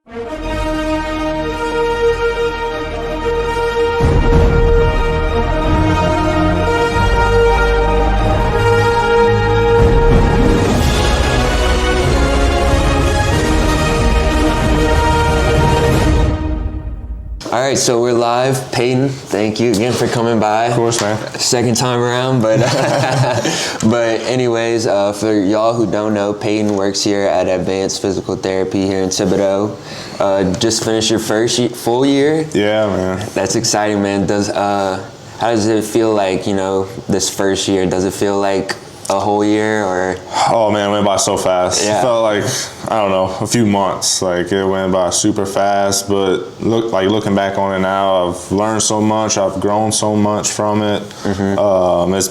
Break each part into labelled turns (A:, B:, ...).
A: All right, so we're live. Peyton, thank you again for coming by.
B: Of course, man.
A: Second time around, but but anyways, for y'all who don't know, Peyton works here at Advanced Physical Therapy here in Thibodaux. Just finished your first full year.
B: Yeah, man.
A: That's exciting, man. How does it feel like, this first year? Does it feel like a whole year or?
B: Oh man, it went by so fast.
A: Yeah.
B: It felt like, I don't know, a few months. Like it went by super fast, but looking back on it now, I've learned so much. I've grown so much from it. Mm-hmm. It's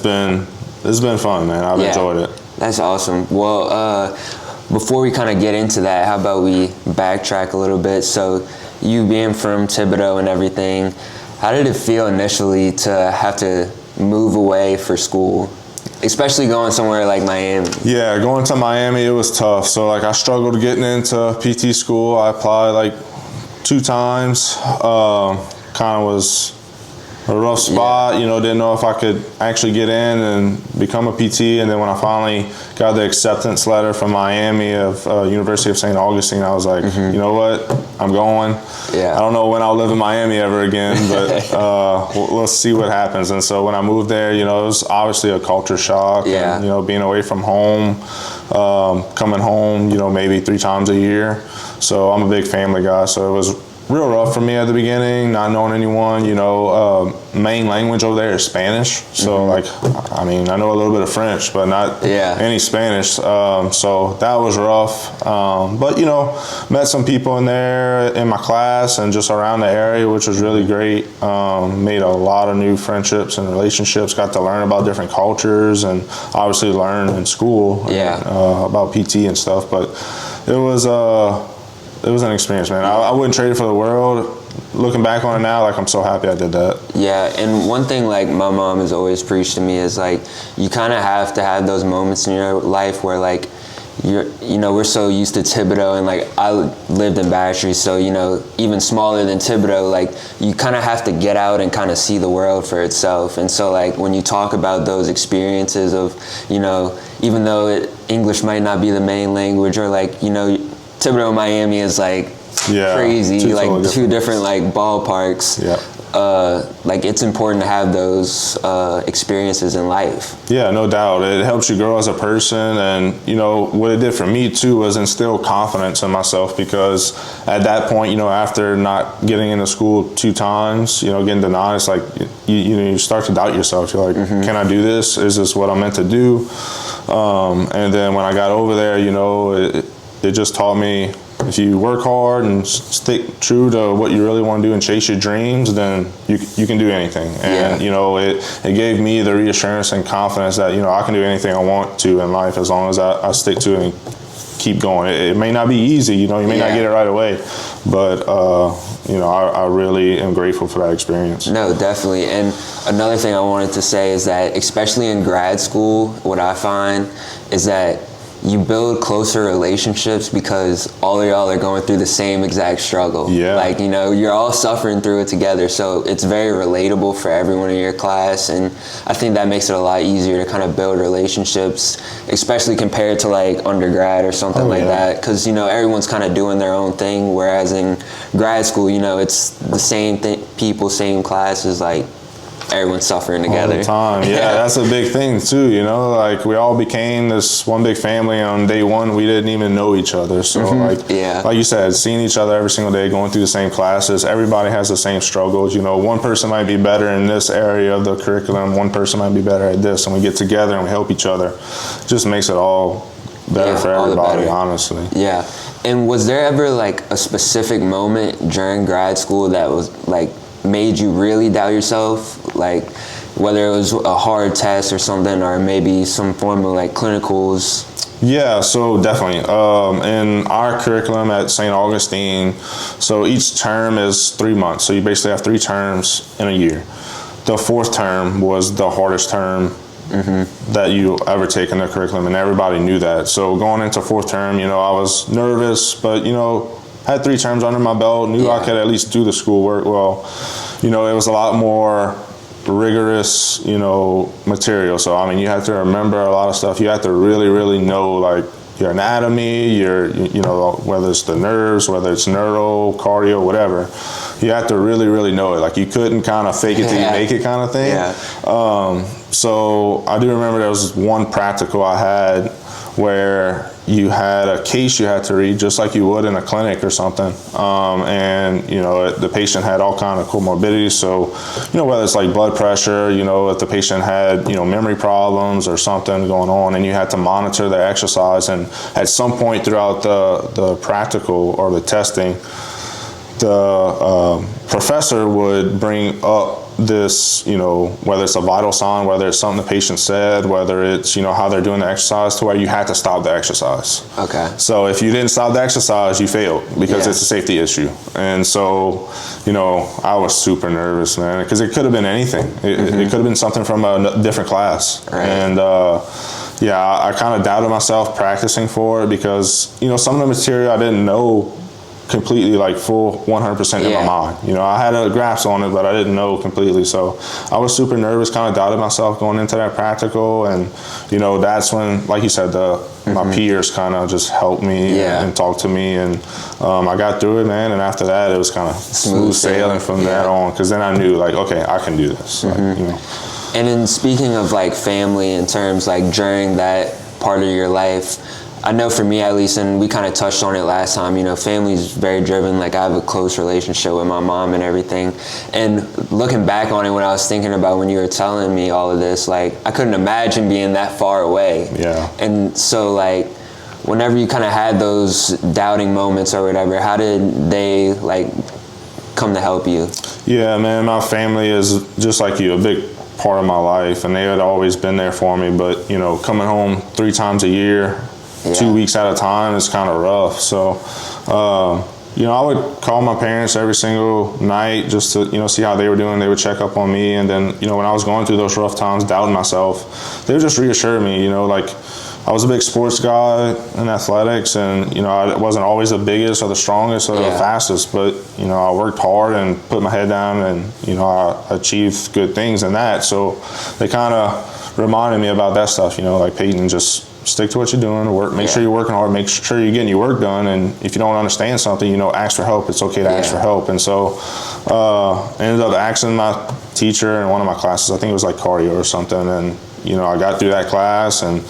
B: been fun, man. I've enjoyed it.
A: That's awesome. Well, before we kind of get into that, how about we backtrack a little bit? So you being from Thibodaux and everything, how did it feel initially to have to move away for school? Especially going somewhere like Miami. Yeah,
B: going to Miami, it was tough. So I struggled getting into PT school. I applied 2 times. Kind of was a rough spot. Didn't know if I could actually get in and become a PT. And then when I finally got the acceptance letter from Miami of University of St. Augustine, I was like, you know what, I'm going. Yeah. I don't know when I'll live in Miami ever again, but let's see what happens. And so when I moved there, it was obviously a culture shock. Yeah. And, being away from home, coming home, maybe 3 times a year. So I'm a big family guy, so it was real rough for me at the beginning, not knowing anyone. Main language over there is Spanish. So I know a little bit of French, but not any Spanish. So that was rough. But met some people in there in my class and just around the area, which was really great. Made a lot of new friendships and relationships. Got to learn about different cultures and obviously learn in school about PT and stuff. But it was an experience, man. I wouldn't trade it for the world. Looking back on it now, I'm so happy I did that. Yeah, and one thing my mom has always preached to me is you kind of have to have those moments in your life where we're so used to Thibodaux, and I lived in Bashry, so even smaller than Thibodaux, you kind of have to get out and kind of see the world for itself. And so when you talk about those experiences of even though English might not be the main language, or Thibodaux, Miami is crazy, two different ballparks. Yeah. It's important to have those experiences in life. Yeah, no doubt. It helps you grow as a person, and what it did for me too was instill confidence in myself, because at that point, after not getting into school 2 times, getting denied, it's you start to doubt yourself. You're like, can I do this? Is this what I'm meant to do? And then when I got over there, it just taught me, if you work hard and stick true to what you really want to do and chase your dreams, then you can do anything. And it gave me the reassurance and confidence that I can do anything I want to in life as long as I stick to it and keep going. It may not be easy, you may not get it right away, but I really am grateful for that experience. No, definitely. And another thing I wanted to say is that, especially in grad school, what I find is that you build closer relationships because all of y'all are going through the same exact struggle. Yeah. You're all suffering through it together. So it's very relatable for everyone in your class. And I think that makes it a lot easier to kind of build relationships, especially compared to undergrad or something that. Because, everyone's kind of doing their own thing. Whereas in grad school, it's the same people, same classes, everyone's suffering together. All the time. Yeah, that's a big thing too, we all became this one big family on day one. We didn't even know each other. So like you said, seeing each other every single day, going through the same classes, everybody has the same struggles. One person might be better in this area of the curriculum, one person might be better at this, and we get together and we help each other. It just makes it all better for everybody, honestly. Yeah. And was there ever a specific moment during grad school that was made you really doubt yourself, whether it was a hard test or something, or maybe some form of clinicals? Yeah, so definitely. In our curriculum at St. Augustine, so each term is 3 months. So you basically have 3 terms in a year. The 4th term was the hardest term that you ever take in the curriculum, and everybody knew that. So going into 4th term, I was nervous, but had 3 terms under my belt, knew I could at least do the schoolwork well. You know, it was a lot more rigorous, you know, material. So, I mean, you have to remember a lot of stuff. You have to really, really know, like, your anatomy, you know, whether it's the nerves, whether it's neuro, cardio, whatever. You have to really, really know it. Like, you couldn't kind of fake it till you make it kind of thing. So I do remember there was one practical I had where you had a case you had to read just like you would in a clinic or something. And, you know, the patient had all kind of comorbidities. So, you know, whether it's like blood pressure, you know, if the patient had, you know, memory problems or something going on, and you had to monitor their exercise. And at some point throughout the practical or the testing, the professor would bring up this, you know, whether it's a vital sign, whether it's something the patient said, whether it's, you know, how they're doing the exercise, to where you had to stop the exercise. Okay. So if you didn't stop the exercise, you failed because it's a safety issue. And so, you know, I was super nervous, man, because it could have been anything. It could have been something from a different class. Right. And yeah, I kind of doubted myself practicing for it because, you know, some of the material I didn't know completely, like, full 100% in my mind. You know, I had a grasp on it, but I didn't know completely. So I was super nervous, kind of doubted myself going into that practical. And, you know, that's when, like you said, my peers kind of just helped me and talked to me. And I got through it, man. And after that, it was kind of smooth sailing from that on. Because then I knew, like, okay, I can do this. Like, you know.
A: And then speaking of, like, family in terms, like, during that part of your life, I know for me at least, and we kind of touched on it last time, you know, family's very driven. Like, I have a close relationship with my mom and everything. And looking back on it, when I was thinking about when you were telling me all of this, like, I couldn't imagine being that far away. Yeah. And so, like, whenever you kind of had those doubting moments or whatever, how did they, like, come to help you?
B: Yeah, man, my family is just like you, a big part of my life, and they had always been there for me. But, you know, coming home 3 times a year, 2 weeks at a time, is kind of rough. So, you know, I would call my parents every single night just to, you know, see how they were doing. They would check up on me. And then, you know, when I was going through those rough times, doubting myself, they would just reassure me, you know, like, I was a big sports guy in athletics, and, you know, I wasn't always the biggest or the strongest or the fastest, but, you know, I worked hard and put my head down, and, you know, I achieved good things in that. So they kind of reminded me about that stuff, you know, like, Peyton, just stick to what you're doing, work, make sure you're working hard, make sure you're getting your work done, and if you don't understand something, you know, ask for help. It's okay to ask for help. And so I ended up asking my teacher in one of my classes, I think it was like cardio or something, and, you know, I got through that class, and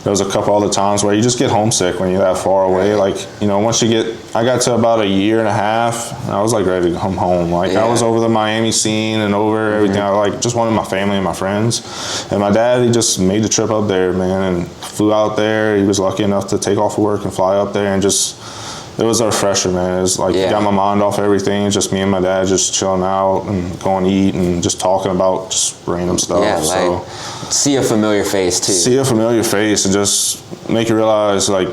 B: there was a couple other times where you just get homesick when you're that far away. Like, you know, once you get, I got to about 1.5 years, and I was like ready to come home. Like, I was over the Miami scene and over everything. I like just wanted my family and my friends. And my dad, he just made the trip up there, man, and flew out there. He was lucky enough to take off of work and fly up there, and just, it was a refresher, man. It was like, got my mind off everything. Just me and my dad just chilling out and going to eat and just talking about just random stuff.
A: Yeah, like, so see a familiar face too.
B: See a familiar face and just make you realize, like,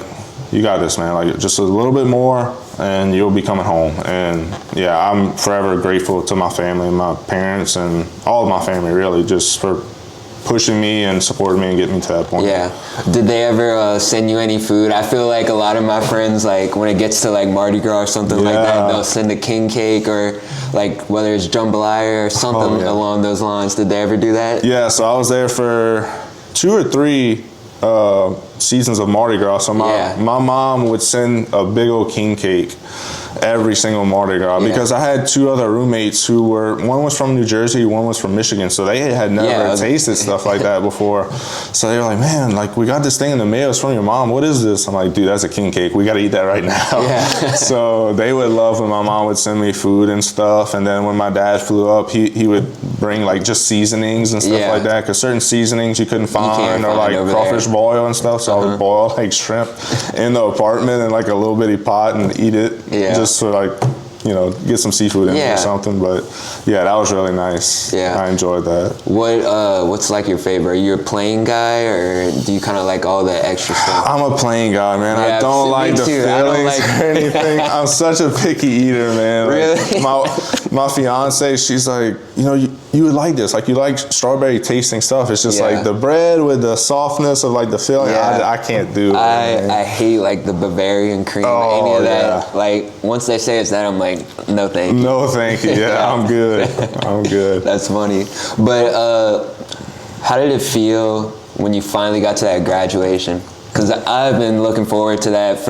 B: you got this, man. Like, just a little bit more and you'll be coming home. And yeah, I'm forever grateful to my family, my parents, and all of my family, really, just for pushing me and supporting me and getting me to that point.
A: Yeah. Did they ever send you any food? I feel like a lot of my friends, like, when it gets to, like, Mardi Gras or something like that, they'll send a king cake, or, like, whether it's jambalaya or something along those lines. Did they ever do that?
B: Yeah, so I was there for 2 or 3 seasons of Mardi Gras. So my mom would send a big old king cake every single Mardi Gras, because I had 2 other roommates who were, one was from New Jersey, one was from Michigan, so they had never tasted stuff like that before. So they were like, man, like, we got this thing in the mail, it's from your mom, what is this? I'm like, dude, that's a king cake, we gotta eat that right now. So they would love when my mom would send me food and stuff. And then when my dad flew up, he would bring, like, just seasonings and stuff like that, because certain seasonings you couldn't find, or like crawfish boil and stuff. So I would boil, like, shrimp in the apartment in, like, a little bitty pot and eat it. Just for, like, get some seafood in there or something. But yeah, that was really nice.
A: Yeah,
B: I enjoyed that.
A: What's like your favorite? Are you a plain guy, or do you kind of like all the extra stuff?
B: I'm a plain guy, man.
A: Yeah,
B: I don't like the fillings or anything. I'm such a picky eater, man.
A: Really?
B: My fiance, she's like, you would like this. Like, you like strawberry tasting stuff. It's just like the bread with the softness of like the filling. I can't do it.
A: I hate like the Bavarian cream, any of that. Like, once they say it's that, I'm like, no thank you.
B: No thank you. Yeah, I'm good. I'm good.
A: That's funny. But how did it feel when you finally got to that graduation? Because I've been looking forward to that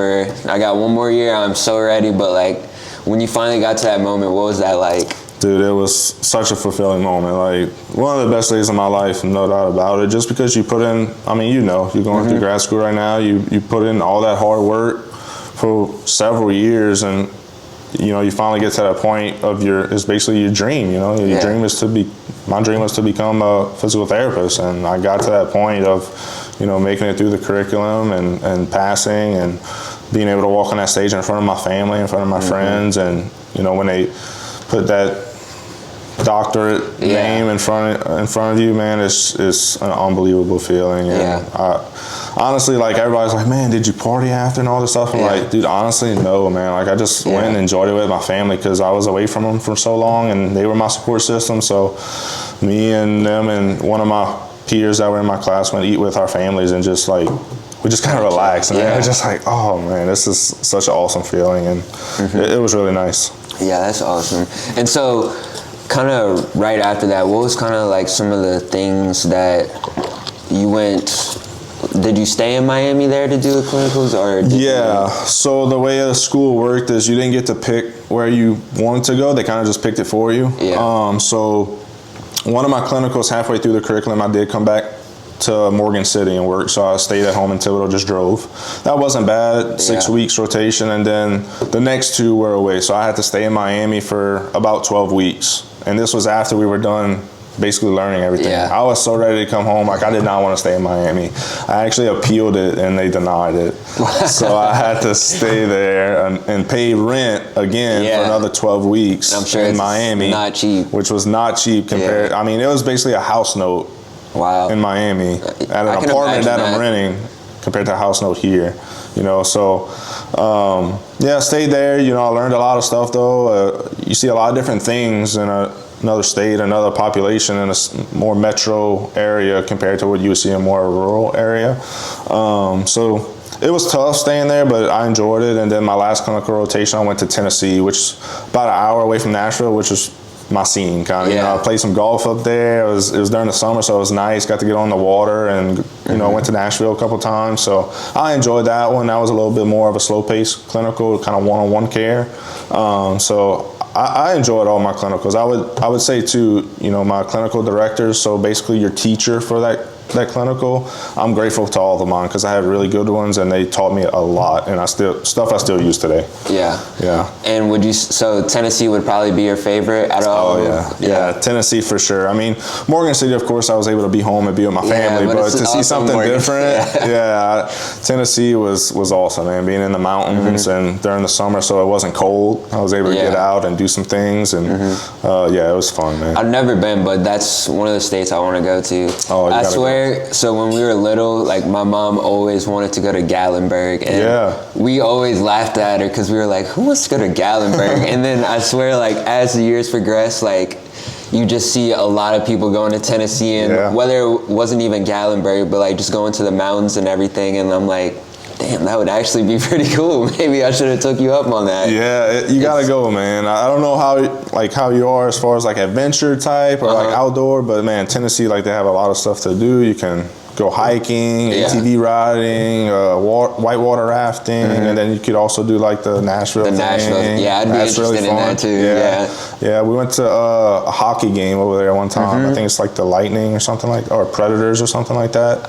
A: I got one more year. I'm so ready. But like, when you finally got to that moment, what was that like?
B: Dude, it was such a fulfilling moment. Like, one of the best days of my life, no doubt about it. Just because you put in, you're going through grad school right now. You put in all that hard work for several years, and you finally get to that point of it's basically your dream. Your dream is my dream was to become a physical therapist, and I got to that point of, making it through the curriculum and passing and being able to walk on that stage in front of my family, in front of my friends, and when they put that doctorate name in front of you, man, it's an unbelievable feeling. And honestly, like, everybody's like, man, did you party after and all this stuff? I'm like, dude, honestly, no, man. Like, I just went and enjoyed it with my family because I was away from them for so long, and they were my support system. So me and them and one of my peers that were in my class went to eat with our families, and just like, we just kind of relaxed, and it was just like, oh man, this is such an awesome feeling, and it was really nice.
A: Yeah, that's awesome. And so, kind of right after that, what was kind of like some of the things that you went? Did you stay in Miami there to do the clinicals, or?
B: So the way the school worked is you didn't get to pick where you wanted to go. They kind of just picked it for you. So one of my clinicals, halfway through the curriculum, I did come back to Morgan City and work, so I stayed at home in Thibodaux, just drove. That wasn't bad, 6 weeks rotation, and then the next 2 were away, so I had to stay in Miami for about 12 weeks, and this was after we were done basically learning everything. I was so ready to come home. Like, I did not want to stay in Miami. I actually appealed it, and they denied it. So I had to stay there and pay rent again for another 12 weeks in Miami.
A: Not cheap.
B: Which was not cheap compared. I mean, it was basically a house note. In Miami, at an apartment that I'm renting, compared to a house note here, So, I stayed there. I learned a lot of stuff though. You see a lot of different things in another state, another population, in a more metro area compared to what you would see in a more rural area. So it was tough staying there, but I enjoyed it. And then my last clinical rotation, I went to Tennessee, which is about an hour away from Nashville, which is my scene kind of. I played some golf up there. It was during the summer, so it was nice. Got to get on the water, and went to Nashville a couple times. So I enjoyed that one. That was a little bit more of a slow-paced clinical, kind of one-on-one care. So I enjoyed all my clinicals. I would say too, my clinical directors. So basically, your teacher for that clinical, I'm grateful to all of mine because I had really good ones, and they taught me a lot, and I still use today. And so Tennessee would probably be your favorite at all? Oh Tennessee for sure. I mean, Morgan City, of course, I was able to be home and be with my family, but to see something different, Tennessee was awesome, man. Being in the mountains and during the summer, so it wasn't cold. I was able to get out and do some things, and it was fun, man.
A: I've never been, but that's one of the states I want to go to.
B: Oh,
A: I swear. So when we were little, like, my mom always wanted to go to Gatlinburg, and we always laughed at her because we were like, who wants to go to Gatlinburg? And then I swear, like, as the years progress, like, you just see a lot of people going to Tennessee, and whether it wasn't even Gatlinburg, but like just going to the mountains and everything, and I'm like, damn, that would actually be pretty cool. Maybe I should have took you up on that.
B: Yeah, you gotta go, man. I don't know how you are as far as like adventure type or like outdoor, but man, Tennessee, like, they have a lot of stuff to do. You can go hiking, ATV riding, whitewater rafting, and then you could also do like the Nashville thing.
A: I'd be interested in that too.
B: Yeah, we went to a hockey game over there one time. I think it's like the Lightning or something or Predators or something like that.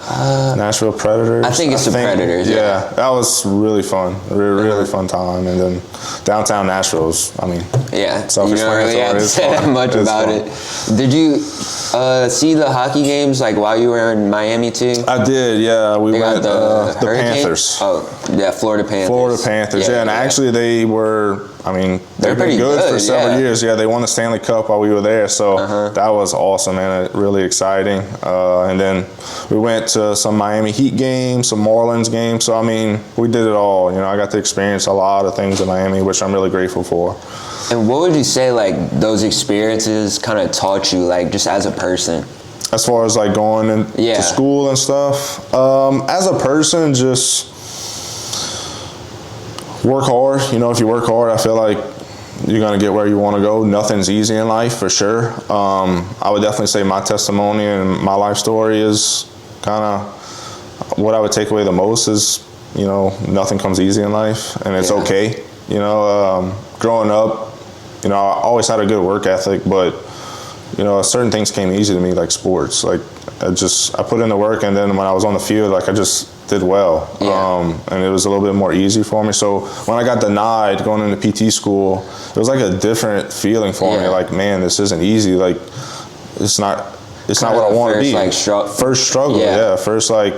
B: Nashville Predators.
A: I think it's the Predators.
B: Yeah, that was really fun. Really fun time. And then downtown Nashville was, you don't
A: really have to say that much about it. Did you see the hockey games like while you were in Miami too?
B: I did, yeah. We went the Panthers.
A: Oh, yeah, Florida Panthers.
B: And actually they were, I mean,
A: They're
B: they've been
A: pretty
B: good for
A: good,
B: several
A: yeah.
B: years. Yeah, they won the Stanley Cup while we were there, so that was awesome, man. Really exciting. And then we went to some Miami Heat games, some Marlins games. So I mean, we did it all. You know, I got to experience a lot of things in Miami, which I'm really grateful for.
A: And what would you say, like, those experiences kind of taught you, like, just as a person?
B: As far as like going to school and stuff, as a person, just work hard. You know, if you work hard, I feel like you're going to get where you want to go. Nothing's easy in life, for sure. I would definitely say my testimony and my life story is kind of what I would take away the most is, you know, nothing comes easy in life, and it's okay. You know, growing up, you know, I always had a good work ethic, but, you know, certain things came easy to me, like sports. Like, I put in the work, and then when I was on the field, like, I just did well. And it was a little bit more easy for me. So when I got denied going into PT school, it was like a different feeling for me. Like, man, this isn't easy. Like, it's not what I want to be.
A: Like,
B: first struggle, First, like,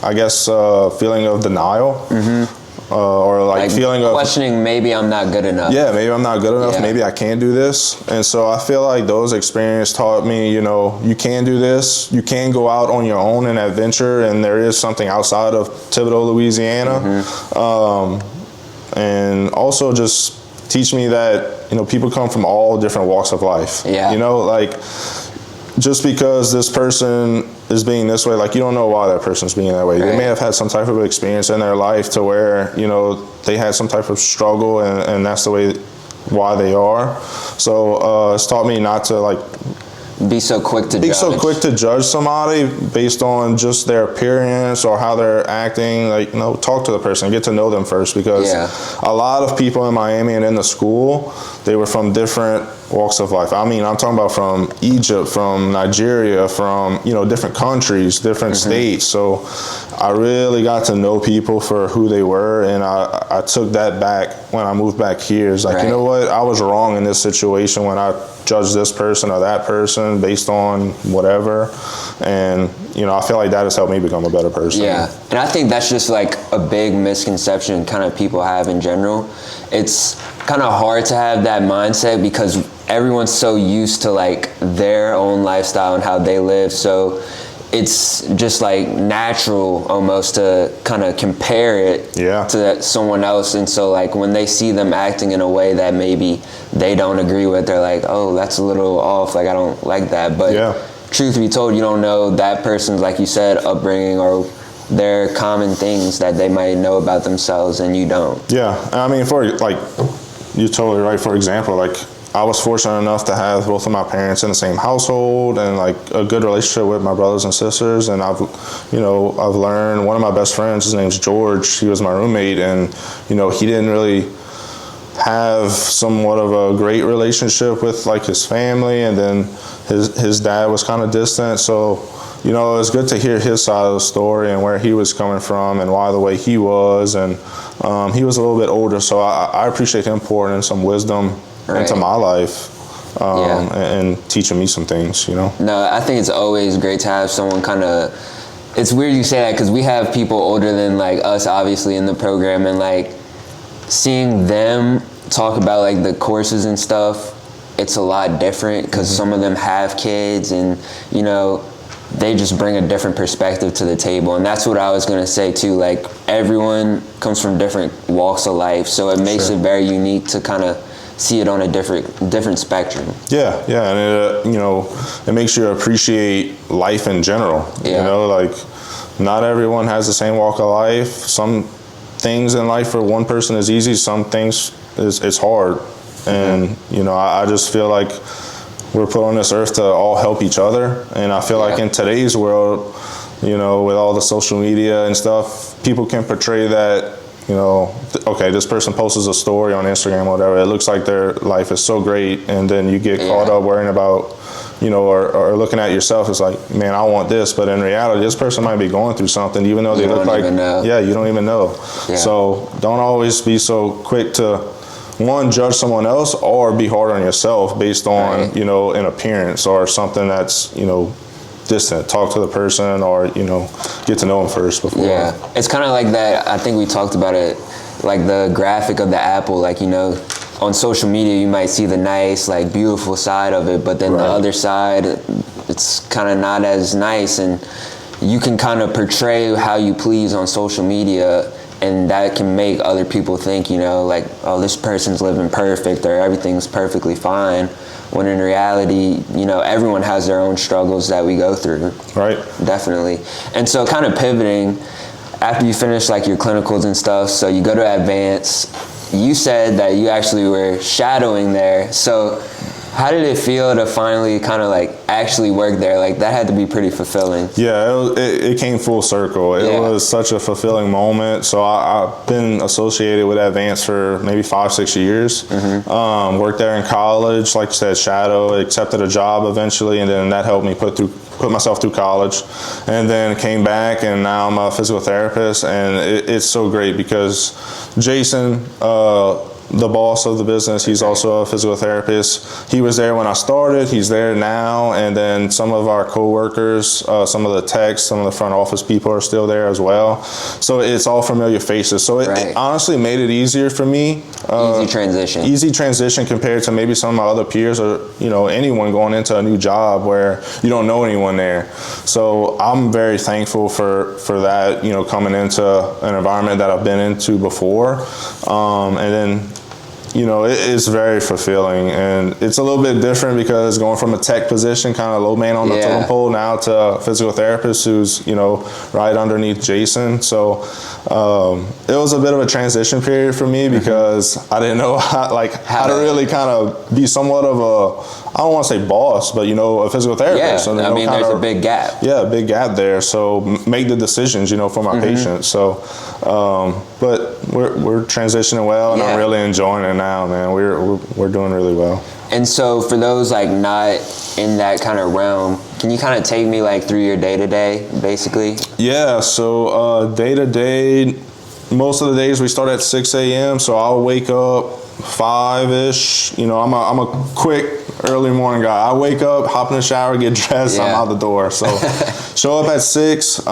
B: I guess, feeling of denial. Or like feeling of
A: questioning, maybe I'm not good enough.
B: Yeah, maybe I'm not good enough. Maybe I can't do this. And so I feel like those experiences taught me, you know, you can do this. You can go out on your own and adventure, and there is something outside of Thibodaux, Louisiana. And also just teach me that, you know, people come from all different walks of life. You know, like, just because this person is being this way, like, you don't know why that person's being that way. They may have had some type of experience in their life to where, you know, they had some type of struggle, and that's the way why they are. So it's taught me not to, like,
A: be so quick to
B: judge somebody based on just their appearance or how they're acting. Like, you know, talk to the person, get to know them first, because a lot of people in Miami and in the school, they were from different walks of life. I mean, I'm talking about from Egypt, from Nigeria, from, you know, different countries, different states. So I really got to know people for who they were, and I took that back when I moved back here. It's like, you know what, I was wrong in this situation when I judged this person or that person based on whatever. And, you know, I feel like that has helped me become a better person.
A: Yeah, and I think that's just like a big misconception kind of people have in general. It's kind of hard to have that mindset because everyone's so used to like their own lifestyle and how they live. So it's just like natural almost to kind of compare it to someone else. And so like when they see them acting in a way that maybe they don't agree with, they're like, oh, that's a little off. Like, I don't like that. But truth be told, you don't know that person's, like you said, upbringing or their common things that they might know about themselves and you don't.
B: Yeah. I mean, for like, you're totally right. For example, like, I was fortunate enough to have both of my parents in the same household and like a good relationship with my brothers and sisters. And I've learned, one of my best friends, his name's George, he was my roommate, and, you know, he didn't really have somewhat of a great relationship with like his family, and then his dad was kind of distant. So, you know, it was good to hear his side of the story and where he was coming from and why the way he was. And he was a little bit older, so I appreciate him pouring in some wisdom into my life and teaching me some things, you know.
A: No, I think it's always great to have someone kind of, it's weird you say that because we have people older than like us obviously in the program, and like seeing them talk about like the courses and stuff, it's a lot different because some of them have kids, and, you know, they just bring a different perspective to the table. And that's what I was going to say too. Like, everyone comes from different walks of life, so it makes it very unique to kind of see it on a different spectrum.
B: Yeah, and it, you know, it makes you appreciate life in general. You know, like, not everyone has the same walk of life. Some things in life for one person is easy, some things it's hard. And, you know, I just feel like we're put on this earth to all help each other. And I feel like in today's world, you know, with all the social media and stuff, people can portray that, you know, okay, this person posts a story on Instagram or whatever, it looks like their life is so great, and then you get caught up worrying about, you know, or looking at yourself, it's like, man, I want this, but in reality, this person might be going through something, even though they look like, you don't even know. So don't always be so quick to, one, judge someone else, or be hard on yourself based on, you know, an appearance or something that's, you know, distant. Talk to the person, or, you know, get to know them first before.
A: It's kind of like that. I think we talked about it, like the graphic of the apple. Like, you know, on social media you might see the nice, like, beautiful side of it, but then the other side, it's kind of not as nice, and you can kind of portray how you please on social media, and that can make other people think, you know, like, oh, this person's living perfect or everything's perfectly fine, when in reality, you know, everyone has their own struggles that we go through.
B: Right.
A: Definitely. And so kind of pivoting, after you finish like your clinicals and stuff, so you go to advance, you said that you actually were shadowing there. So how did it feel to finally kind of like actually work there? Like, that had to be pretty fulfilling.
B: Yeah, it came full circle. It was such a fulfilling moment. So I've been associated with Advance for maybe 5-6 years. Worked there in college, like you said, shadow, accepted a job eventually, and then that helped me put myself through college, and then came back, and now I'm a physical therapist, and it's so great because Jason, the boss of the business, he's also a physical therapist. He was there when I started, he's there now, and then some of our co-workers, some of the techs, some of the front office people are still there as well. So it's all familiar faces. So it honestly made it easier for me. Easy transition compared to maybe some of my other peers, or, you know, anyone going into a new job where you don't know anyone there. So I'm very thankful for that, you know, coming into an environment that I've been into before. And then, you know, it's very fulfilling, and it's a little bit different because going from a tech position, kind of low man on the totem pole, now to a physical therapist who's, you know, right underneath Jason. So it was a bit of a transition period for me because I didn't know how to really kind of be somewhat of a, I don't want to say boss, but, you know, a physical therapist.
A: Yeah,
B: so,
A: I mean, there's a big gap.
B: Yeah, a big gap there. So make the decisions, you know, for my patients. So, but we're transitioning well, and I'm really enjoying it now, man. We're doing really well.
A: And so for those like not in that kind of realm, can you kind of take me like through your day-to-day, basically? Yeah,
B: so day-to-day, most of the days we start at 6 a.m., so I'll wake up 5-ish. You know, I'm a quick early morning guy. I wake up, hop in the shower, get dressed, I'm out the door. So show up at 6.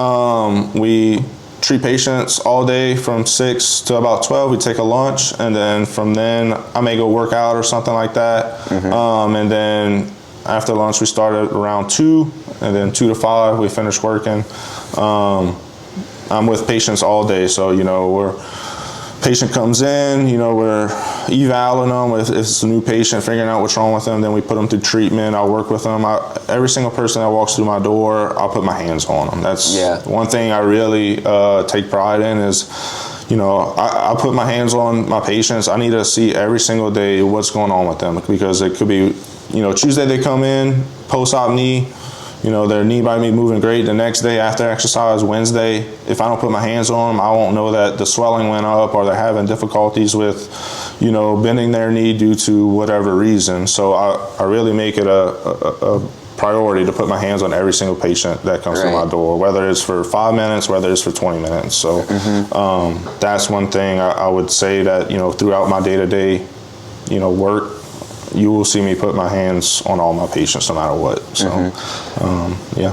B: We treat patients all day from 6 to about 12. We take a lunch, and then from then I may go work out or something like that. And then after lunch we start at around 2, and then 2 to 5 we finish working. I'm with patients all day, so, you know, patient comes in, you know, we're evaluating them. If it's a new patient, figuring out what's wrong with them, then we put them through treatment. I'll work with them. Every single person that walks through my door, I'll put my hands on them. That's one thing I really take pride in is, you know, I put my hands on my patients. I need to see every single day what's going on with them, because it could be, you know, Tuesday they come in, post-op knee, you know, their knee might be moving great. The next day after exercise, Wednesday, if I don't put my hands on them, I won't know that the swelling went up, or they're having difficulties with, you know, bending their knee due to whatever reason. So I really make it a priority to put my hands on every single patient that comes through my door, whether it's for 5 minutes, whether it's for 20 minutes. So that's one thing I would say that, you know, throughout my day-to-day, you know, work, you will see me put my hands on all my patients no matter what. So,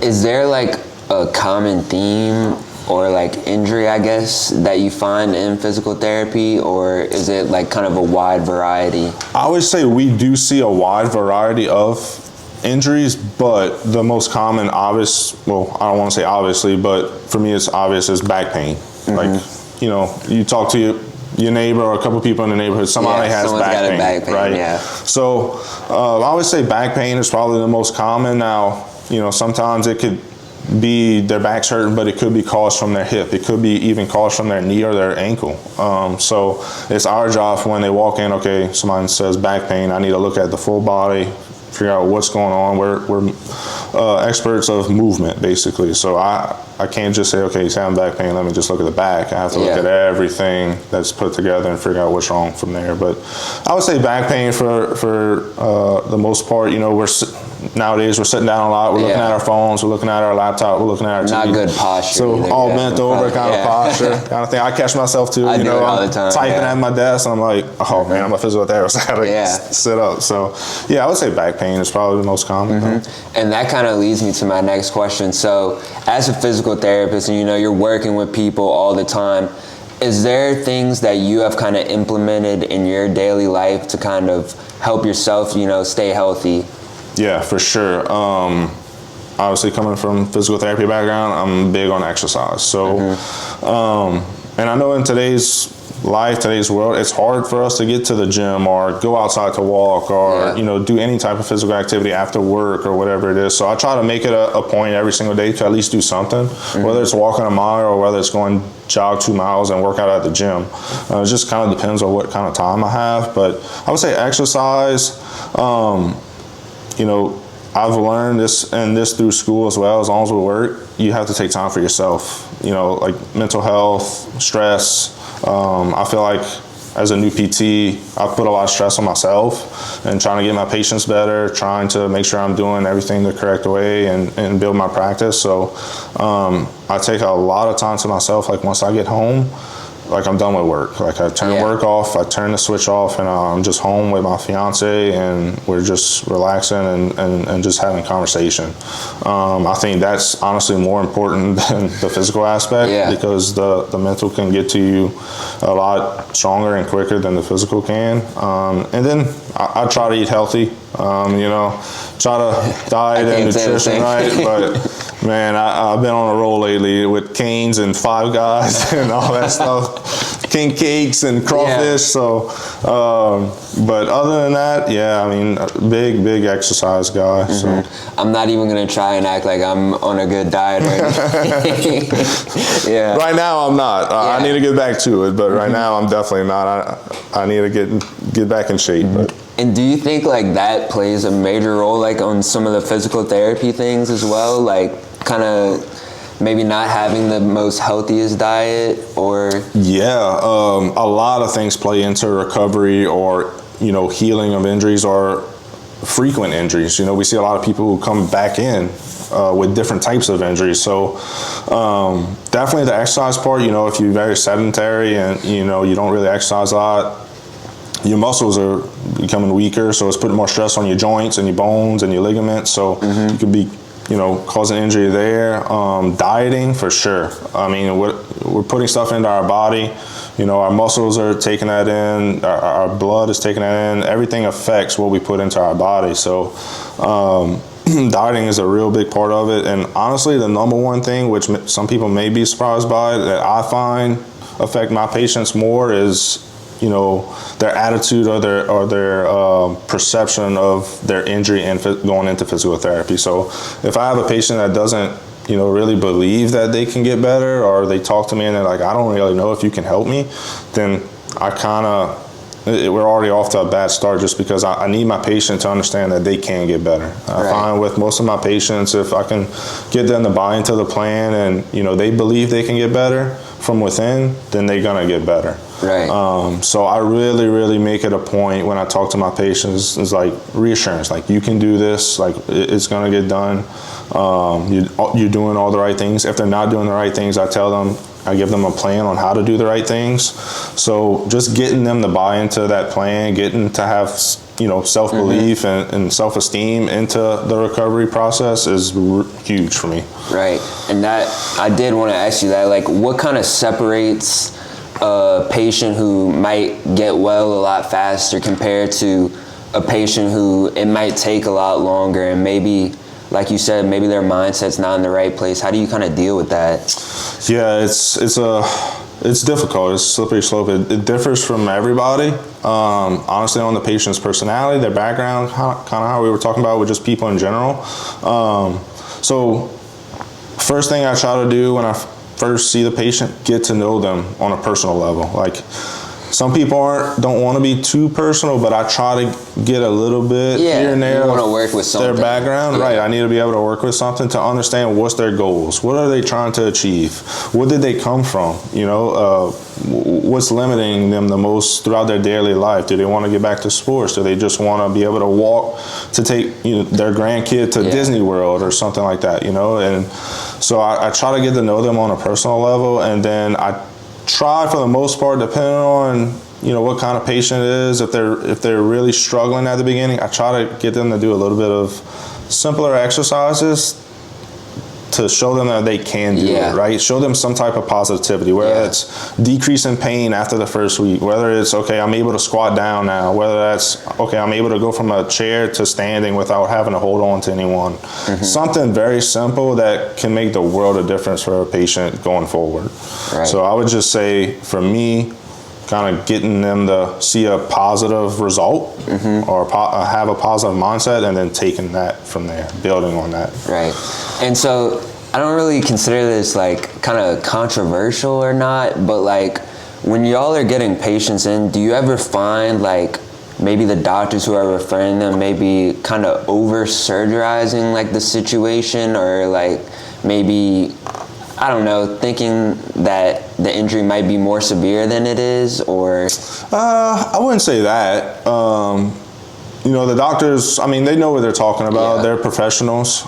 A: Is there like a common theme or like injury, I guess, that you find in physical therapy, or is it like kind of a wide variety?
B: I would say we do see a wide variety of injuries, but the most common obvious, well, I don't want to say obviously, but for me it's obvious, is back pain. Like, you know, you talk to your neighbor or a couple people in the neighborhood, somebody has back pain, right? So I would say back pain is probably the most common. Now, you know, sometimes it could be their back's hurting, but it could be caused from their hip. It could be even caused from their knee or their ankle. So it's our job when they walk in, okay, somebody says back pain, I need to look at the full body, figure out what's going on. We're experts of movement, basically. So I can't just say, okay, he's having back pain, let me just look at the back. I have to look at everything that's put together and figure out what's wrong from there. But I would say back pain for the most part. You know, nowadays we're sitting down a lot. We're looking at our phones. We're looking at our laptop. We're looking at our TV.
A: Not good posture.
B: So
A: either,
B: all bent over kind of posture kind of thing. I catch myself too. You know, I'm typing at my desk, and I'm like, oh man, I'm a physical therapist. I gotta sit up. So yeah, I would say back pain is probably the most common.
A: And that kind of leads me to my next question. So as a physical therapist, and you know, you're working with people all the time, is there things that you have kind of implemented in your daily life to kind of help yourself, stay healthy?
B: Yeah, for sure. Obviously, coming from physical therapy background, I'm big on exercise. So, and I know in today's life, today's world, it's hard for us to get to the gym or go outside to walk or, do any type of physical activity after work or whatever it is. So I try to make it a point every single day to at least do something, whether it's walking a mile or whether it's going jog 2 miles and work out at the gym. It just kind of depends on what kind of time I have. But I would say exercise, I've learned this through school as well. As long as we work, you have to take time for yourself. Like mental health, stress. I feel like as a new PT, I put a lot of stress on myself and trying to get my patients better, trying to make sure I'm doing everything the correct way and build my practice. So I take a lot of time to myself. Like once I get home, like I'm done with work. Like I turn work off, I turn the switch off, and I'm just home with my fiance, and we're just relaxing and just having conversation. I think that's honestly more important than the physical aspect because the mental can get to you a lot stronger and quicker than the physical can. And then I try to eat healthy, try to diet and nutrition right, but man, I've been on a roll lately with Cane's and Five Guys and all that stuff, king cakes and crawfish. So, but other than that, big exercise guy. So
A: I'm not even gonna try and act like I'm on a good diet or anything.
B: Right now I'm not. I need to get back to it, but right now I'm definitely not. I need to get back in shape. But.
A: And do you think like that plays a major role like on some of the physical therapy things as well? Like kind of maybe not having the most healthiest diet or? Yeah,
B: a lot of things play into recovery or, healing of injuries or frequent injuries. We see a lot of people who come back in with different types of injuries. So definitely the exercise part, if you're very sedentary and, you don't really exercise a lot, your muscles are becoming weaker, so it's putting more stress on your joints and your bones and your ligaments. So you could be, causing injury there. Dieting for sure. I mean, we're putting stuff into our body. Our muscles are taking that in. Our blood is taking that in. Everything affects what we put into our body. So dieting is a real big part of it. And honestly, the number one thing, which some people may be surprised by, that I find affect my patients more is their attitude or their perception of their injury and going into physical therapy. So if I have a patient that doesn't, really believe that they can get better, or they talk to me and they're like, I don't really know if you can help me, then we're already off to a bad start just because I need my patient to understand that they can get better. I find with most of my patients, if I can get them to buy into the plan and, they believe they can get better from within, then they're going to get better.
A: Right.
B: So I really, really make it a point when I talk to my patients, is like reassurance, like you can do this, like it's going to get done. You're doing all the right things. If they're not doing the right things, I give them a plan on how to do the right things. So just getting them to buy into that plan, getting to have, self-belief and self-esteem into the recovery process is huge for me.
A: Right. And that, I did want to ask you that, like what kind of separates a patient who might get well a lot faster compared to a patient who it might take a lot longer, and maybe, like you said, maybe their mindset's not in the right place? How do you kind of deal with that?
B: Yeah, it's difficult. It's a slippery slope. It differs from everybody. Honestly, on the patient's personality, their background, kind of how we were talking about with just people in general. So first thing I try to do when I first see the patient, get to know them on a personal level. Like some people don't want to be too personal, but I try to get a little bit here and there.
A: You want to work with something.
B: Their background, right? I need to be able to work with something to understand what's their goals. What are they trying to achieve? Where did they come from? What's limiting them the most throughout their daily life? Do they want to get back to sports? Do they just want to be able to walk to take their grandkid to Disney World or something like that? And so I try to get to know them on a personal level, and then I try for the most part, depending on what kind of patient it is. If they're really struggling at the beginning, I try to get them to do a little bit of simpler exercises to show them that they can do
A: Yeah.
B: it, right? Show them some type of positivity, whether it's decrease in pain after the first week, whether it's, okay, I'm able to squat down now, whether that's, okay, I'm able to go from a chair to standing without having to hold on to anyone. Something very simple that can make the world of difference for a patient going forward.
A: Right.
B: So I would just say, for me, kind of getting them to see a positive result or have a positive mindset, and then taking that from there, building on that.
A: Right. And so I don't really consider this like kind of controversial or not, but like when y'all are getting patients in, do you ever find like maybe the doctors who are referring them maybe kind of over surgerizing like the situation, or like maybe, I don't know, thinking that the injury might be more severe than it is, or?
B: I wouldn't say that. You know, the doctors, I mean, they know what they're talking about.
A: Yeah.
B: They're professionals.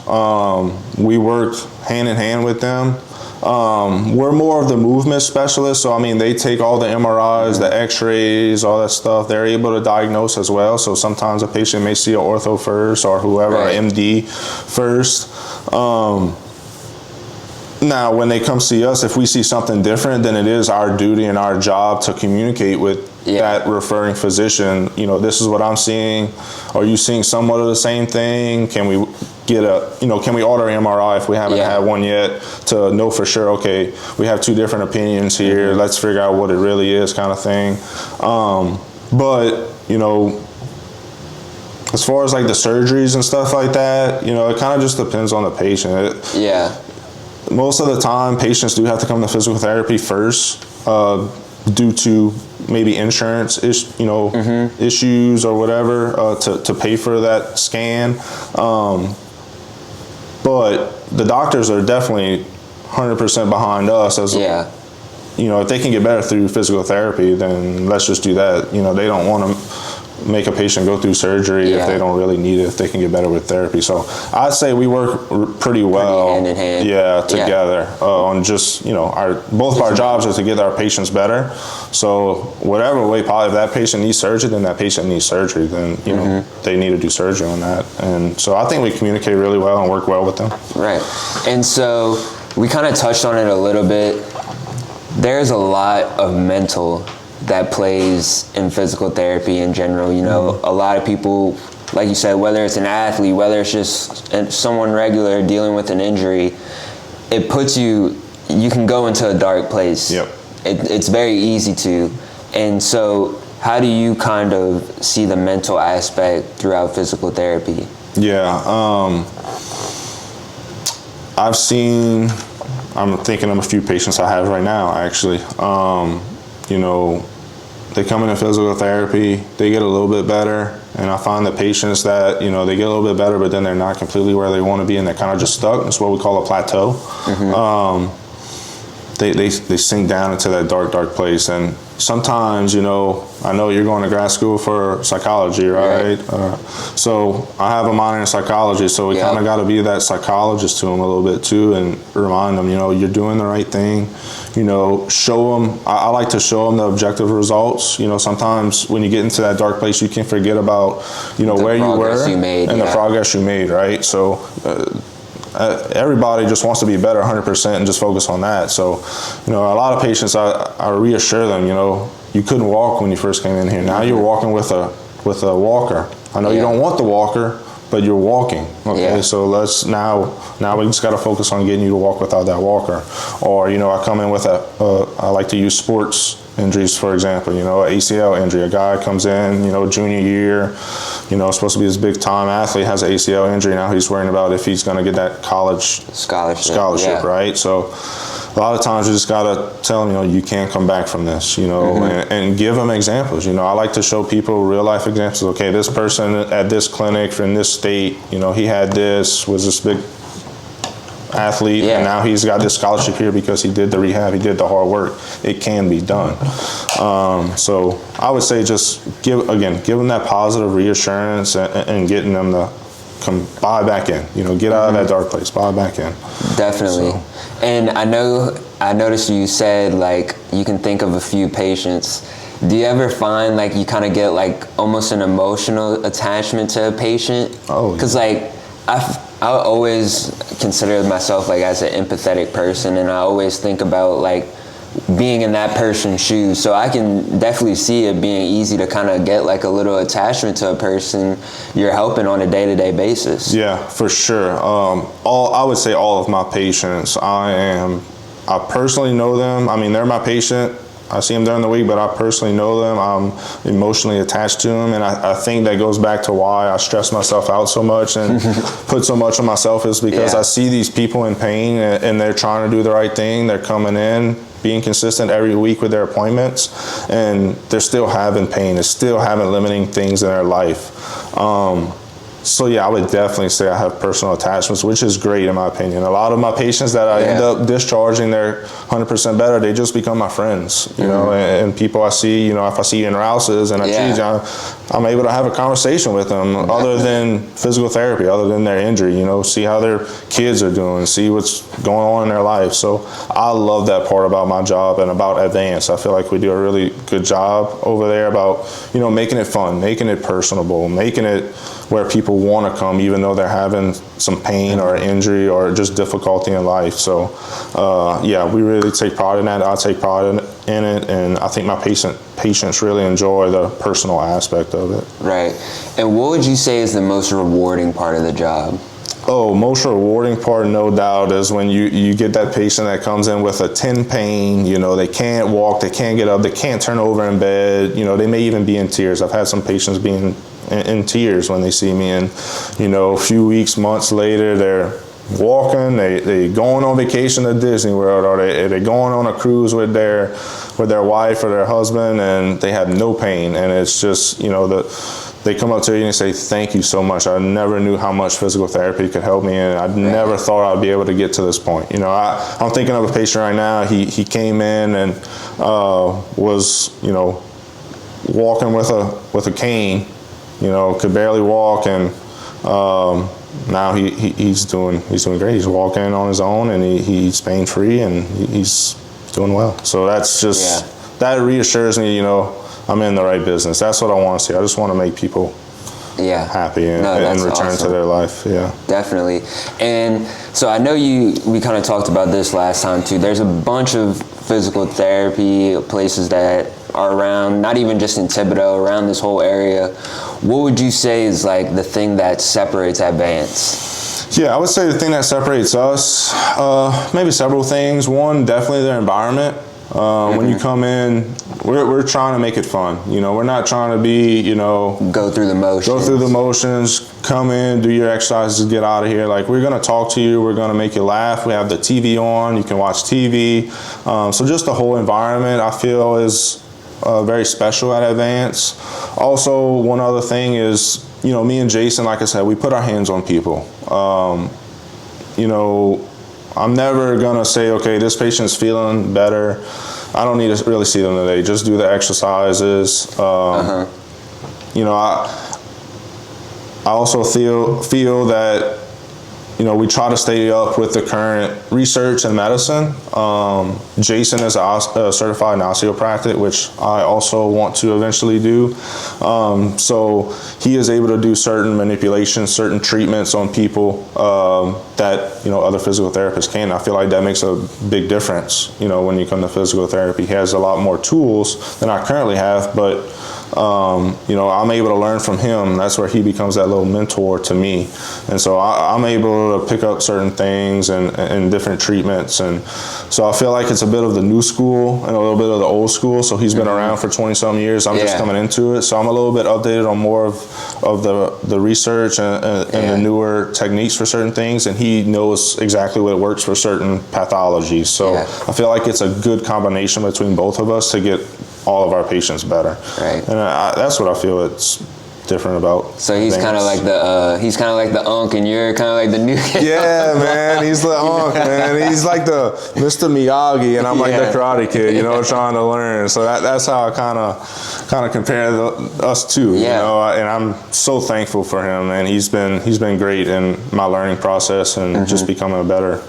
B: We work hand in hand with them. We're more of the movement specialists, so I mean, they take all the MRIs, the X-rays, all that stuff. They're able to diagnose as well. So sometimes a patient may see an ortho first, or whoever,
A: Right.
B: an MD first. Now, when they come see us, if we see something different, then it is our duty and our job to communicate with that referring physician. You know, this is what I'm seeing. Are you seeing somewhat of the same thing? Can we get can we order an MRI if we haven't had one yet, to know for sure, okay, we have two different opinions here. Let's figure out what it really is, kind of thing. But, you know, as far as like the surgeries and stuff like that, you know, it kind of just depends on the patient. Most of the time, patients do have to come to physical therapy first, due to maybe insurance issues or whatever, to pay for that scan. But the doctors are definitely 100% behind us as you know, if they can get better through physical therapy, then let's just do that. You know, they don't want to make a patient go through surgery if they don't really need it, if they can get better with therapy. So I'd say we work pretty well,
A: hand in hand.
B: Together on just, you know, both of our jobs are to get our patients better. So whatever way, probably if that patient needs surgery, then that patient needs surgery, then, you know, they need to do surgery on that. And so I think we communicate really well and work well with them.
A: Right. And so we kind of touched on it a little bit. There's a lot of mental that plays in physical therapy in general. You know, a lot of people, like you said, whether it's an athlete, whether it's just someone regular dealing with an injury, it puts you can go into a dark place. It's very easy to. And so how do you kind of see the mental aspect throughout physical therapy?
B: I'm thinking of a few patients I have right now, actually. You know, they come into physical therapy, they get a little bit better, and I find the patients that, you know, they get a little bit better, but then they're not completely where they want to be, and they're kind of just stuck. It's what we call a plateau. They sink down into that dark place. And sometimes, you know, I know you're going to grad school for psychology, right? So I have a minor in psychology, so we kind of got to be that psychologist to them a little bit too, and remind them, you know, you're doing the right thing. You know, show them, I like to show them the objective results. You know, sometimes when you get into that dark place, you can forget about, you know, where you were and the progress you made, right? So everybody just wants to be better 100% and just focus on that. So, you know, a lot of patients, I reassure them, you know, you couldn't walk when you first came in here. Now you're walking with a walker. I know you don't want the walker, but you're walking. Okay, so let's now we just got to focus on getting you to walk without that walker. Or, you know, I come in with I like to use sports injuries, for example, you know, an ACL injury. A guy comes in, you know, junior year, you know, supposed to be this big time athlete, has an ACL injury. Now he's worrying about if he's going to get that college scholarship, right? So a lot of times you just got to tell them, you know, you can't come back from this, you know, and give them examples. You know, I like to show people real life examples. Okay, this person at this clinic in this state, you know, he had this, was this big athlete, and now he's got this scholarship here because he did the rehab, he did the hard work. It can be done. So I would say just give them that positive reassurance and getting them to come buy back in. You know, get out of that dark place, buy back in.
A: Definitely. So. And I noticed you said like you can think of a few patients. Do you ever find like you kind of get like almost an emotional attachment to a patient? Because like I always consider myself like as an empathetic person, and I always think about like being in that person's shoes. So I can definitely see it being easy to kind of get like a little attachment to a person you're helping on a day-to-day basis.
B: Yeah, for sure. I would say all of my patients, I personally know them. I mean, they're my patient. I see them during the week, but I personally know them. I'm emotionally attached to them, and I think that goes back to why I stress myself out so much and put so much on myself, is because I see these people in pain, and they're trying to do the right thing. They're coming in, being consistent every week with their appointments, and they're still having pain. They're still having limiting things in their life. So yeah, I would definitely say I have personal attachments, which is great in my opinion. A lot of my patients that I end up discharging, they're 100% better. They just become my friends, you know, and people I see, you know, if I see you in Rouse's and I treat you, I'm able to have a conversation with them other than physical therapy, other than their injury, you know, see how their kids are doing, see what's going on in their life. So I love that part about my job and about Advance. I feel like we do a really good job over there about, you know, making it fun, making it personable, making it where people want to come even though they're having some pain or injury or just difficulty in life. So yeah, we really take pride in that. I take pride in it, and I think my patients really enjoy the personal aspect of it.
A: Right. And what would you say is the most rewarding part of the job?
B: Oh, most rewarding part, no doubt, is when you get that patient that comes in with a 10 pain, you know, they can't walk, they can't get up, they can't turn over in bed, you know, they may even be in tears. I've had some patients being in tears when they see me, and, you know, a few weeks, months later, they're walking, they going on vacation to Disney World, or they going on a cruise with their wife or their husband, and they have no pain. And it's just, you know, they come up to you and say, thank you so much. I never knew how much physical therapy could help me, and I never thought I'd be able to get to this point. You know, I'm thinking of a patient right now. He came in and was, you know, walking with a cane, you know, could barely walk, and now he's doing great. He's walking on his own, and he's pain free, and he's doing well. So that's just that reassures me, you know, I'm in the right business. That's what I want to see. I just want to make people happy and return to their life. Yeah,
A: definitely. And so I know we kind of talked about this last time too. There's a bunch of physical therapy places that are around, not even just in Thibodaux, around this whole area. What would you say is like the thing that separates Advance?
B: Yeah, I would say the thing that separates us, maybe several things. One, definitely their environment. When you come in, we're trying to make it fun. You know, we're not trying to be, you know, go through the motions, come in, do your exercises, get out of here. Like, we're going to talk to you. We're going to make you laugh. We have the TV on. You can watch TV. So just the whole environment, I feel, is very special at Advance. Also, one other thing is, you know, me and Jason, like I said, we put our hands on people. You know, I'm never going to say, okay, this patient's feeling better. I don't need to really see them today. Just do the exercises. You know, I also feel that, you know, we try to stay up with the current research and medicine. Jason is a certified osteopractic, which I also want to eventually do. So he is able to do certain manipulations, certain treatments on people that, you know, other physical therapists can. I feel like that makes a big difference, you know, when you come to physical therapy. He has a lot more tools than I currently have, but you know, I'm able to learn from him. That's where he becomes that little mentor to me. And so I'm able to pick up certain things and different treatments. And so I feel like it's a bit of the new school and a little bit of the old school. So he's been around for 20-some years. I'm just coming into it. So I'm a little bit updated on more of the research and the newer techniques for certain things. And he knows exactly what works for certain pathologies. So I feel like it's a good combination between both of us to get all of our patients better. Right. And that's what I feel it's different about.
A: So he's kind of like the unk, and you're kind of like the new kid.
B: Yeah, man, he's the unk, man. He's like the Mr. Miyagi, and I'm like the Karate Kid, you know, trying to learn. So that's how I kind of compare us two, you know. And I'm so thankful for him, and he's been great in my learning process and just becoming a better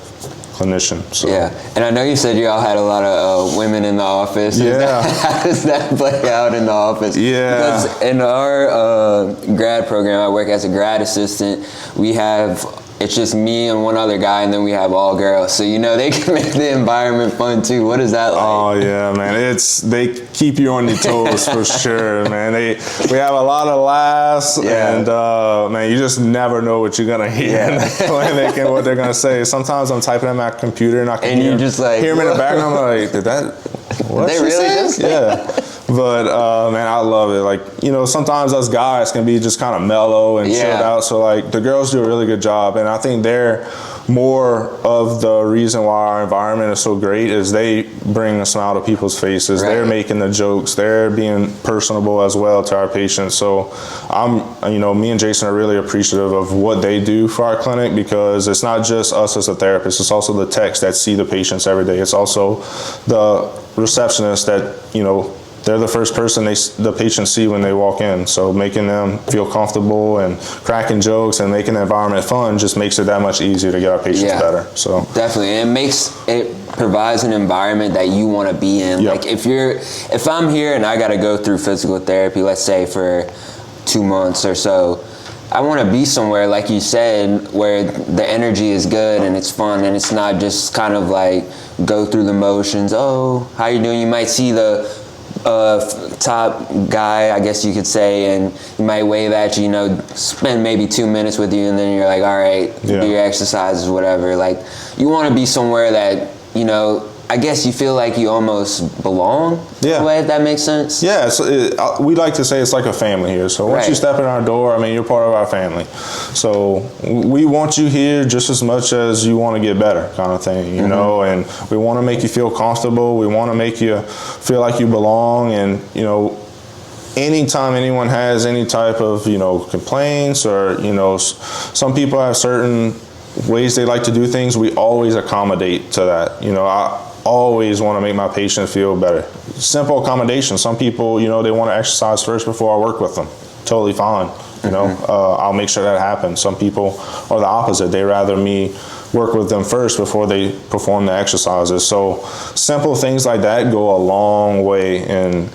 B: clinician. So.
A: Yeah, and I know you said you all had a lot of women in the office.
B: Yeah.
A: How does that play out in the office?
B: Yeah.
A: Because in our grad program, I work as a grad assistant. We have it's just me and one other guy, and then we have all girls. So, you know, they can make the environment fun too. What is that like?
B: Oh yeah, man. They keep you on your toes for sure, man. We have a lot of laughs, and man, you just never know what you're gonna hear in the clinic and what they're gonna say. Sometimes I'm typing at my computer and I can hear them in the background. I'm like, did that? What
A: they really just?
B: Yeah. But man, I love it. Like, you know, sometimes us guys can be just kind of mellow and chilled out. So like the girls do a really good job, and I think they're more of the reason why our environment is so great is they bring a smile to people's faces. Right. They're making the jokes. They're being personable as well to our patients. So me and Jason are really appreciative of what they do for our clinic, because it's not just us as a therapist. It's also the techs that see the patients every day. It's also the receptionists that, you know, they're the first person the patients see when they walk in. So making them feel comfortable and cracking jokes and making the environment fun just makes it that much easier to get our patients better. So
A: definitely, and it provides an environment that you want to be in. Yep. Like if I'm here and I got to go through physical therapy, let's say for 2 months or so, I want to be somewhere, like you said, where the energy is good and it's fun, and it's not just kind of like go through the motions. Oh, how you doing? You might see the top guy, I guess you could say, and he might wave at you, you know, spend maybe 2 minutes with you, and then you're like, all right, do your exercises, whatever. Like, you want to be somewhere that, you know, I guess you feel like you almost belong in a way, if that makes sense.
B: Yeah, we like to say it's like a family here. So once you step in our door, I mean, you're part of our family. So we want you here just as much as you want to get better, kind of thing, you know, and we want to make you feel comfortable. We want to make you feel like you belong. And, you know, anytime anyone has any type of, you know, complaints, or, you know, some people have certain ways they like to do things, we always accommodate to that. You know, I always want to make my patient feel better. Simple accommodation. Some people, you know, they want to exercise first before I work with them. Totally fine. You know, I'll make sure that happens. Some people are the opposite. They rather me work with them first before they perform the exercises. So simple things like that go a long way in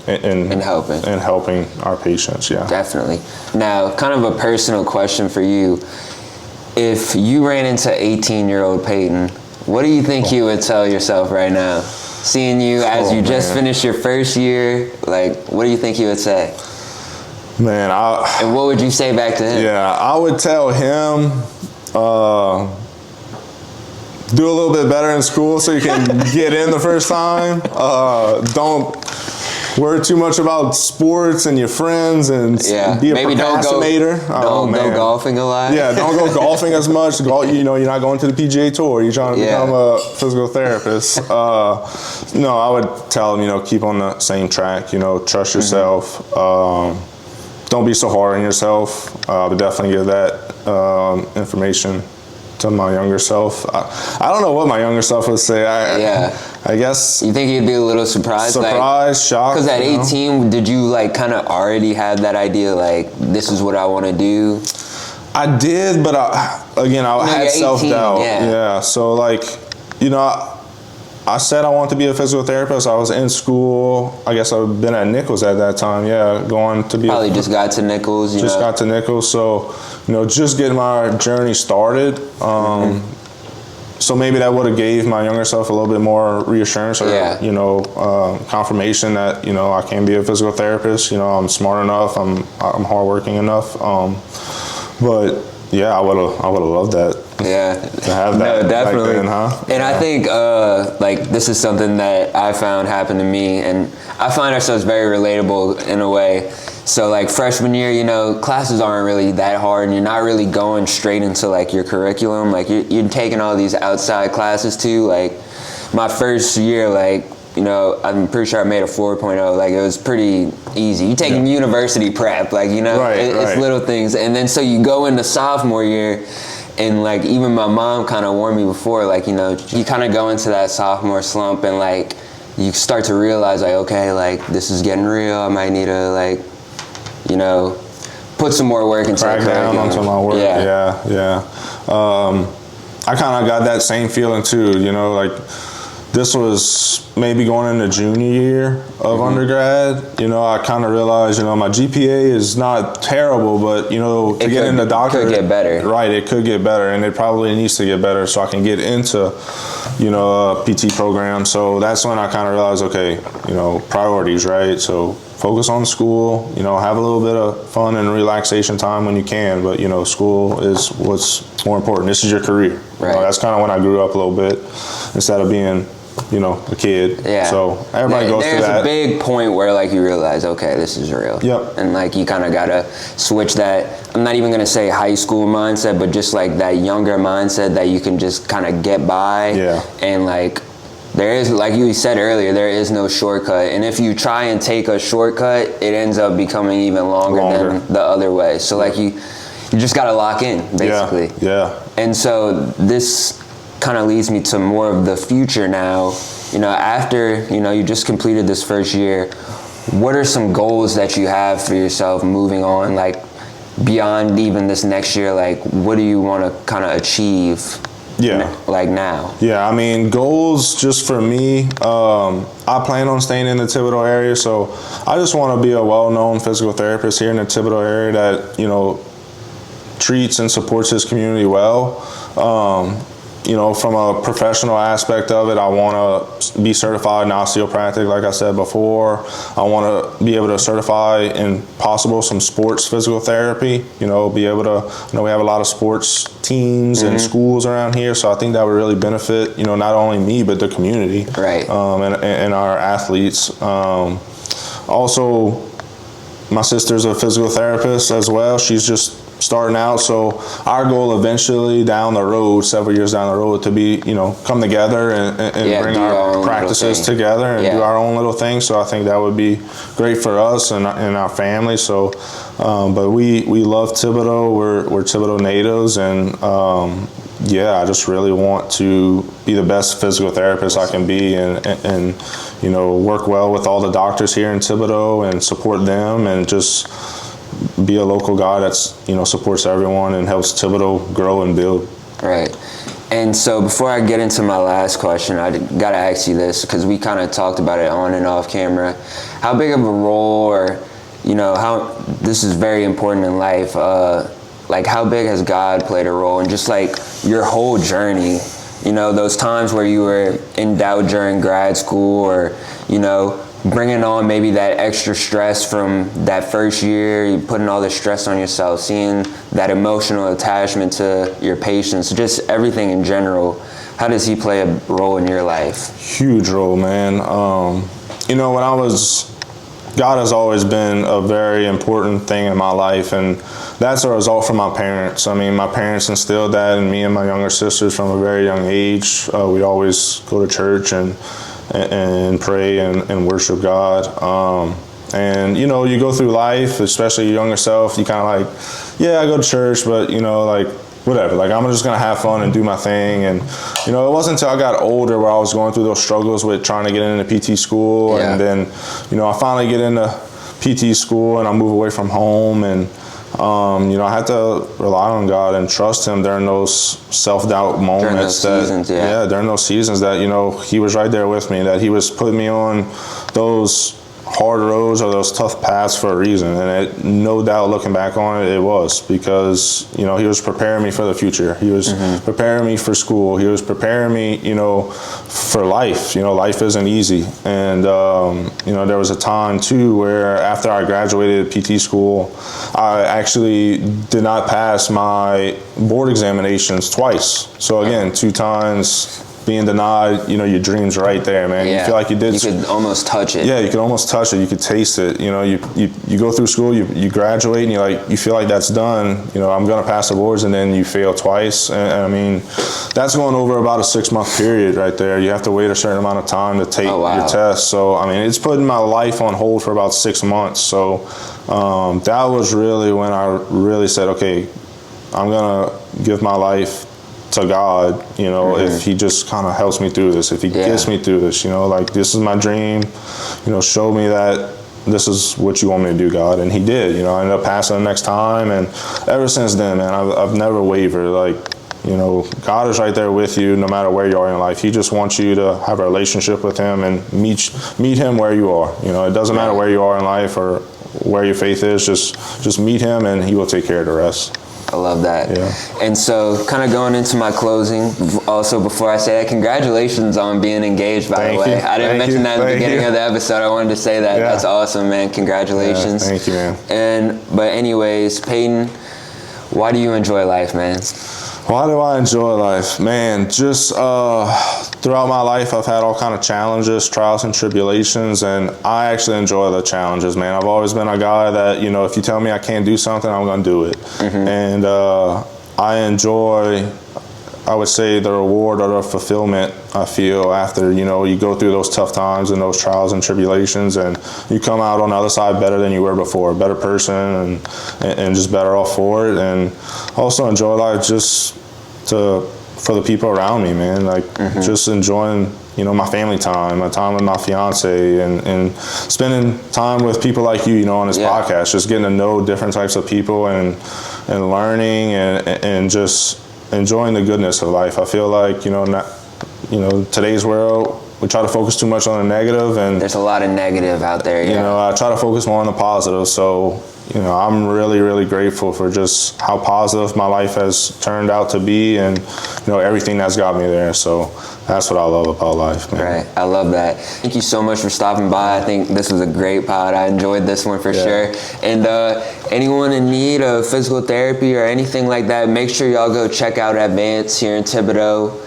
B: helping our patients. Yeah,
A: definitely. Now, kind of a personal question for you. If you ran into 18-year-old Peyton, what do you think you would tell yourself right now? Seeing you as you just finished your first year, like, what do you think you would say?
B: Man,
A: and what would you say back to him?
B: Yeah, I would tell him, do a little bit better in school so you can get in the first time. Don't worry too much about sports and your friends, and be a procrastinator.
A: Don't go golfing a lot.
B: Yeah, don't go golfing as much. You know, you're not going to the PGA Tour. You're trying to become a physical therapist. No, I would tell them, you know, keep on the same track. You know, trust yourself. Don't be so hard on yourself. But definitely give that information to my younger self. I don't know what my younger self would say. I guess.
A: You think he'd be a little surprised?
B: Shocked.
A: Because at 18, did you like kind of already have that idea, like, this is what I want to do?
B: I did, but I had self-doubt. Yeah. So like, you know, I said I wanted to be a physical therapist. I was in school. I guess I've been at Nichols at that time. Yeah, going to be.
A: Probably just got to Nichols.
B: Got to Nichols. So, you know, just getting my journey started. So maybe that would have gave my younger self a little bit more reassurance, or you know, confirmation that, you know, I can be a physical therapist. You know, I'm smart enough. I'm hardworking enough. But yeah, I would have loved that.
A: Yeah,
B: to have that.
A: No, definitely.
B: Then, huh?
A: And I think like this is something that I found happened to me, and I find ourselves very relatable in a way. So like freshman year, you know, classes aren't really that hard, and you're not really going straight into like your curriculum. Like you're taking all these outside classes too. Like my first year, like, you know, I'm pretty sure I made a 4.0. Like, it was pretty easy. You take university prep, like, you know, it's little things. And then so you go into sophomore year, and like even my mom kind of warned me before, like, you know, you kind of go into that sophomore slump, and like you start to realize, like, okay, like this is getting real. I might need to, like, you know, put some more work into
B: crack down onto my work. Yeah. I kind of got that same feeling too, you know, like this was maybe going into junior year of undergrad. You know, I kind of realized, you know, my GPA is not terrible, but, you know, to get into doctor,
A: it could get better.
B: Right, it could get better, and it probably needs to get better so I can get into, you know, a PT program. So that's when I kind of realized, okay, you know, priorities, right? So focus on school, you know, have a little bit of fun and relaxation time when you can, but, you know, school is what's more important. This is your career.
A: Right.
B: You know, that's kind of when I grew up a little bit, instead of being, you know, a kid.
A: Yeah.
B: So everybody goes through that.
A: There's a big point where, like, you realize, okay, this is real.
B: Yep.
A: And, like, you kind of got to switch that, I'm not even going to say high school mindset, but just, like, that younger mindset that you can just kind of get by.
B: Yeah.
A: And, like, there is, like you said earlier, there is no shortcut. And if you try and take a shortcut, it ends up becoming even longer. Than the other way. So, like, you just got to lock in, basically.
B: Yeah.
A: And so this kind of leads me to more of the future now. You know, after, you know, you just completed this first year, what are some goals that you have for yourself moving on, like, beyond even this next year? Like, what do you want to kind of achieve?
B: Yeah.
A: Like now?
B: Yeah, I mean, goals just for me, I plan on staying in the Thibodaux area, so I just want to be a well-known physical therapist here in the Thibodaux area that, you know, treats and supports his community well. You know, from a professional aspect of it, I want to be certified in osteopathic, like I said before. I want to be able to certify in possible some sports physical therapy, you know, be able to, you know, we have a lot of sports teams and schools around here, so I think that would really benefit, you know, not only me, but the community.
A: Right.
B: And our athletes. Also, my sister's a physical therapist as well. She's just starting out, so our goal eventually down the road, several years down the road, to be, you know, come together and bring our practices together and do our own little thing. So I think that would be great for us and our family. So, but we love Thibodaux. We're Thibodaux natives, and yeah, I just really want to be the best physical therapist I can be, and you know, work well with all the doctors here in Thibodaux and support them, and just be a local guy that's, you know, supports everyone and helps Thibodaux grow and build.
A: Right. And so before I get into my last question, I got to ask you this, because we kind of talked about it on and off camera. How big of a role, or, you know, how, this is very important in life, like, how big has God played a role in just, like, your whole journey? You know, those times where you were in doubt during grad school, or, you know, bringing on maybe that extra stress from that first year, you putting all the stress on yourself, seeing that emotional attachment to your patients, just everything in general. How does he play a role in your life?
B: Huge role, man. You know, God has always been a very important thing in my life, and that's a result from my parents. I mean, my parents instilled that in me and my younger sisters from a very young age. We always go to church and pray and worship God. And, you know, you go through life, especially your younger self, you kind of like, yeah, I go to church, but, you know, like, whatever. Like, I'm just going to have fun and do my thing. And, you know, it wasn't until I got older where I was going through those struggles with trying to get into PT school. Yeah. And then, you know, I finally get into PT school and I move away from home. And, you know, I had to rely on God and trust Him during those self-doubt moments. During those seasons that, you know, He was right there with me, that He was putting me on those hard roads or those tough paths for a reason. And no doubt, looking back on it, it was because, you know, He was preparing me for the future. He was preparing me for school. He was preparing me, you know, for life. You know, life isn't easy. And, you know, there was a time too where after I graduated PT school, I actually did not pass my board examinations twice. So again, 2 times being denied, you know, your dreams right there, man. Yeah. You feel like you did.
A: You could almost touch it.
B: Yeah, you could almost touch it. You could taste it. You know, you go through school, you graduate, and you feel like that's done. You know, I'm gonna pass the boards, and then you fail twice. And I mean, that's going over about a 6-month period right there. You have to wait a certain amount of time to take your test. So I mean, it's putting my life on hold for about 6 months. So that was really when I really said, okay, I'm gonna give my life to God, you know, if He just kind of helps me through this, if He gets me through this, you know, like, this is my dream, you know, show me that this is what you want me to do, God. And He did, you know. I ended up passing the next time, and ever since then, man, I've never wavered. Like, God is right there with you no matter where you are in life. He just wants you to have a relationship with him and meet him where you are. It doesn't matter where you are in life or where your faith is. Just meet him and he will take care of the rest.
A: I love that.
B: Yeah.
A: And so kind of going into my closing, also before I say that, congratulations on being engaged, by the way. I didn't mention that at the beginning of the episode. I wanted to say that. Yeah. That's awesome, man. Congratulations.
B: Yeah, thank you, man.
A: But anyways, Peyton, why do you enjoy life, man?
B: Why do I enjoy life? Man, just throughout my life, I've had all kind of challenges, trials and tribulations, and I actually enjoy the challenges, man. I've always been a guy that, if you tell me I can't do something, I'm going to do it. Mm-hmm. And I enjoy, I would say, the reward or the fulfillment I feel after, you go through those tough times and those trials and tribulations, and you come out on the other side better than you were before, a better person and just better off for it. And also enjoy life just for the people around me, man. Like, just enjoying, my family time, my time with my fiance, and spending time with people like you, on this podcast, just getting to know different types of people and learning and just enjoying the goodness of life. I feel like, today's world, we try to focus too much on the negative, and
A: there's a lot of negative out there.
B: I try to focus more on the positive. So, I'm really, really grateful for just how positive my life has turned out to be, and everything that's got me there. So that's what I love about life, man.
A: Right, I love that. Thank you so much for stopping by. I think this was a great pod. I enjoyed this one for sure. And anyone in need of physical therapy or anything like that, make sure y'all go check out Advance here in Thibodaux.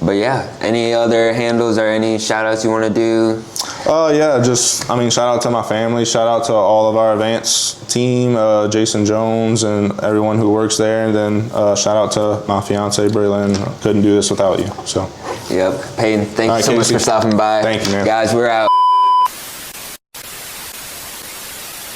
A: But yeah, any other handles or any shout outs you want to do?
B: Shout out to my family, shout out to all of our Advance team, Jason Jones and everyone who works there, and then shout out to my fiance, Braylon. Couldn't do this without you. So.
A: Yep. Peyton, thank you so much for stopping by.
B: Thank you, man.
A: Guys, we're out.